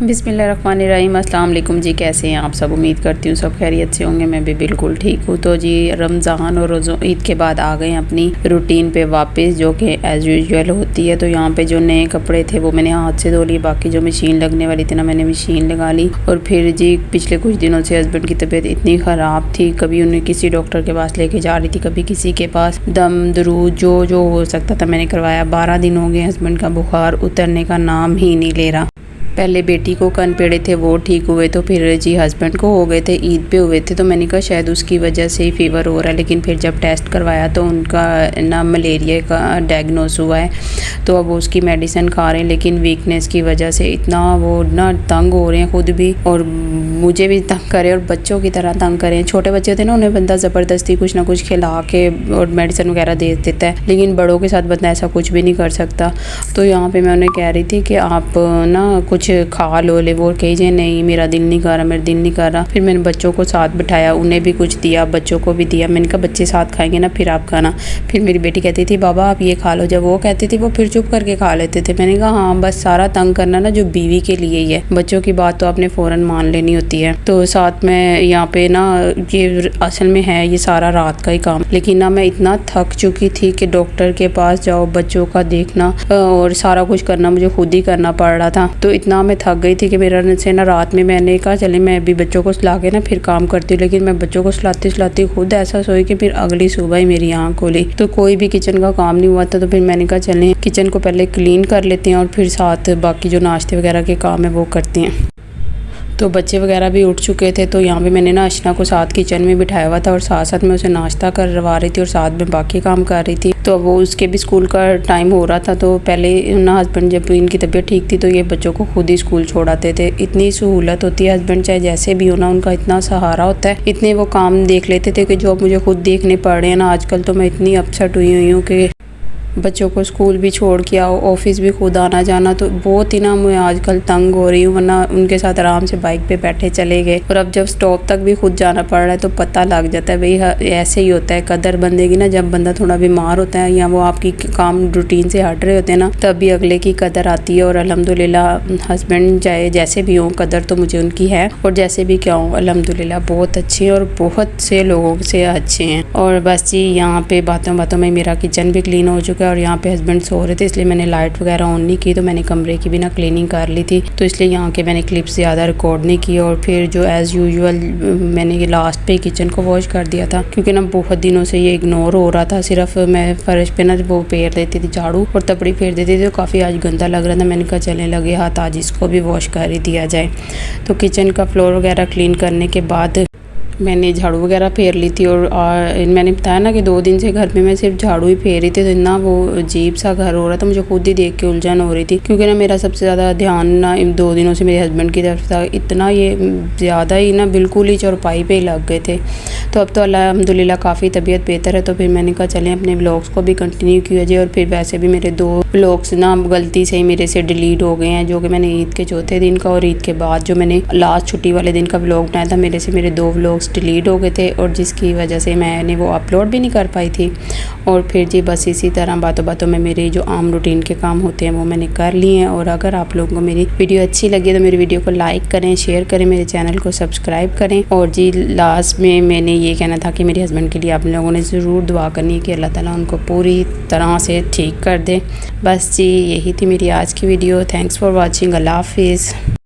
बिस्मिल्लाहिर्रहमानिर्रहीम। अस्सलाम वालेकुम जी, कैसे हैं आप सब? उम्मीद करती हूँ सब खैरियत से होंगे। मैं भी बिल्कुल ठीक हूँ। तो जी रमज़ान और रोज़ों ईद के बाद आ गए अपनी रूटीन पे वापस, जो कि एज़ यूजुअल होती है। तो यहाँ पे जो नए कपड़े थे वो मैंने हाथ से धो लिए, बाकी जो मशीन लगने वाली थी ना मैंने मशीन लगा ली। और फिर जी पिछले कुछ दिनों से हस्बैंड की तबीयत इतनी ख़राब थी, कभी उन्हें किसी डॉक्टर के पास लेके जा रही थी, कभी किसी के पास। दम दरूद जो हो सकता था मैंने करवाया। 12 दिन हो गए हस्बैंड का बुखार उतरने का नाम ही नहीं ले रहा। पहले बेटी को कान पेड़े थे वो ठीक हुए, तो फिर जी हस्बैंड को हो गए थे, ईद पे हुए थे। तो मैंने कहा शायद उसकी वजह से ही फ़ीवर हो रहा है, लेकिन फिर जब टेस्ट करवाया तो उनका ना मलेरिया का डायग्नोस हुआ है। तो अब उसकी मेडिसिन खा रहे हैं, लेकिन वीकनेस की वजह से इतना वो ना तंग हो रहे हैं खुद भी, और मुझे भी तंग करें और बच्चों की तरह तंग करें। छोटे बच्चे होते हैं ना, उन्हें बंदा ज़बरदस्ती कुछ ना कुछ खिला के और मेडिसिन वगैरह दे देता है, लेकिन बड़ों के साथ बंदा ऐसा कुछ भी नहीं कर सकता। तो यहाँ पे मैं उन्हें कह रही थी कि आप ना कुछ खा लो, ले वो कही नहीं मेरा दिल नहीं कर रहा, मेरा दिल नहीं कर रहा। फिर मैंने बच्चों को साथ बिठाया, उन्हें भी कुछ दिया, बच्चों को भी दिया। मैंने कहा बच्चे साथ खाएंगे ना, फिर आप खाना। फिर मेरी बेटी कहती थी बाबा आप ये खा लो, जब वो कहती थी वो फिर चुप करके खा लेते थे। मैंने कहा हाँ, बस सारा तंग करना ना जो बीवी के लिए ही है, बच्चों की बात तो आपने फ़ौरन मान लेनी होती है। तो साथ में यहाँ पे ना ये असल में है ये सारा रात का ही काम, लेकिन ना मैं इतना थक चुकी थी कि डॉक्टर के पास जाओ, बच्चों का देखना और सारा कुछ करना मुझे खुद ही करना पड़ रहा था। तो इतना मैं थक गई थी कि मेरा से ना रात में मैंने कहा चले मैं अभी बच्चों को सुला के ना फिर काम करती हूँ, लेकिन मैं बच्चों को सुलाती खुद ऐसा सोई कि फिर अगली सुबह ही मेरी आँख खोली तो कोई भी किचन का काम नहीं हुआ था। तो फिर मैंने कहा चलें किचन को पहले क्लीन कर लेते हैं और फिर साथ बाकी जो नाश्ते वगैरह के काम है वो करते हैं। तो बच्चे वगैरह भी उठ चुके थे, तो यहाँ पे मैंने ना अशना को साथ किचन में बिठाया हुआ था और साथ साथ मैं उसे नाश्ता करवा रही थी और साथ में बाकी काम कर रही थी। तो वो उसके भी स्कूल का टाइम हो रहा था। तो पहले ना हस्बैंड जब इनकी तबीयत ठीक थी तो ये बच्चों को खुद ही स्कूल छोड़ाते थे। इतनी सहूलत होती है, हस्बैंड चाहे जैसे भी हो ना उनका इतना सहारा होता है। इतने वो काम देख लेते थे कि जो अब मुझे खुद देखने पड़ रहे हैं ना। आजकल तो मैं इतनी अपसेट हुई हूँ कि बच्चों को स्कूल भी छोड़ के आओ, ऑफिस भी खुद आना जाना, तो बहुत ही ना मैं आजकल तंग हो रही हूँ। वरना उनके साथ आराम से बाइक पे बैठे चले गए, और अब जब स्टॉप तक भी खुद जाना पड़ रहा है तो पता लग जाता है भाई ऐसे ही होता है। कदर बंदे की ना जब बंदा थोड़ा बीमार होता है या वो आपकी काम रूटीन से हट रहे होते हैं ना, तब भी अगले की कदर आती है। और अल्हम्दुलिल्लाह हस्बैंड चाहे जैसे भी हों, कदर तो मुझे उनकी है, और जैसे भी क्या हो अल्हम्दुलिल्लाह बहुत अच्छे हैं और बहुत से लोगों से अच्छे हैं। और बस जी यहाँ पे बातों बातों में मेरा किचन भी क्लीन हो चुका है, और यहाँ पे हस्बैंड सो रहे थे इसलिए मैंने लाइट वगैरह ऑन नहीं की, तो मैंने कमरे की भी ना क्लीनिंग कर ली थी। तो इसलिए यहाँ के मैंने क्लिप्स ज़्यादा रिकॉर्ड नहीं की, और फिर जो एज़ यूजुअल मैंने लास्ट पे किचन को वॉश कर दिया था, क्योंकि ना बहुत दिनों से ये इग्नोर हो रहा था। सिर्फ मैं फर्श पे ना वो फेर देती थी झाड़ू और तपड़ी फेर देती थी, तो काफ़ी आज गंदा लग रहा था। मैंने कहा चलने लगे हाथ आज इसको भी वॉश कर ही दिया जाए। तो किचन का फ्लोर वगैरह क्लीन करने के बाद मैंने झाड़ू वगैरह फेर ली थी। और मैंने बताया ना कि 2 दिन से घर में मैं सिर्फ झाड़ू ही फेर रही थी, तो इतना वो अजीब सा घर हो रहा था, मुझे खुद ही देख के उलझन हो रही थी। क्योंकि ना मेरा सबसे ज़्यादा ध्यान ना इन 2 दिनों से मेरे हस्बैंड की तरफ था, इतना ये ज़्यादा ही ना बिल्कुल ही चौपाई पे ही लग गए थे। तो अब तो अल्हम्दुलिल्लाह काफ़ी तबीयत बेहतर है। तो फिर मैंने कहा चलें अपने व्लॉग्स को भी कंटिन्यू किया जाए। और फिर वैसे भी मेरे 2 व्लॉग्स ना गलती से ही मेरे से डिलीट हो गए हैं, जो कि मैंने ईद के चौथे दिन का और ईद के बाद जो मैंने लास्ट छुट्टी वाले दिन का व्लॉग बनाया था, मेरे 2 व्लॉग्स डिलीट हो गए थे, और जिसकी वजह से मैंने वो अपलोड भी नहीं कर पाई थी। और फिर जी बस इसी तरह बातों बातों में मेरे जो आम रूटीन के काम होते हैं वो मैंने कर लिए हैं। और अगर आप लोगों को मेरी वीडियो अच्छी लगी तो मेरी वीडियो को लाइक करें, शेयर करें, मेरे चैनल को सब्सक्राइब करें। और जी लास्ट में मैंने ये कहना था कि मेरे हस्बैंड के लिए आप लोगों ने ज़रूर दुआ करनी है कि अल्लाह ताला उनको पूरी तरह से ठीक कर दे। बस जी यही थी मेरी आज की वीडियो। Thanks for watching. अल्लाह हाफिज़।